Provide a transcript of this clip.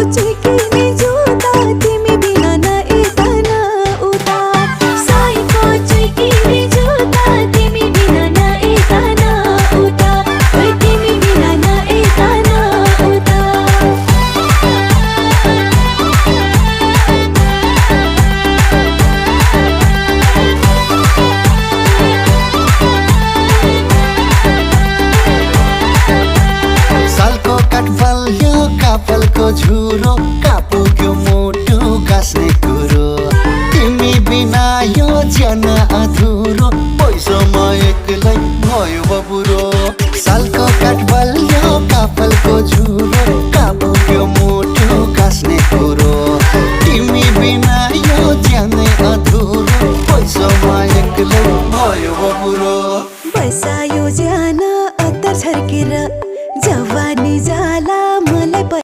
चुइकिने जुत्ता तिमी बिना न यता न उता साईको चुइकिने जुत्ता तिमी बिना न यता न उता तिमी बिना न यता न उता सालको काठबल्यो कापलको झुरो कापुग्यो मुटु गाँस्ने कुरो तिमी बिना यो ज्यान अधुरो पैसामा एक्लै भयो बबुरो सालको काठबल्यो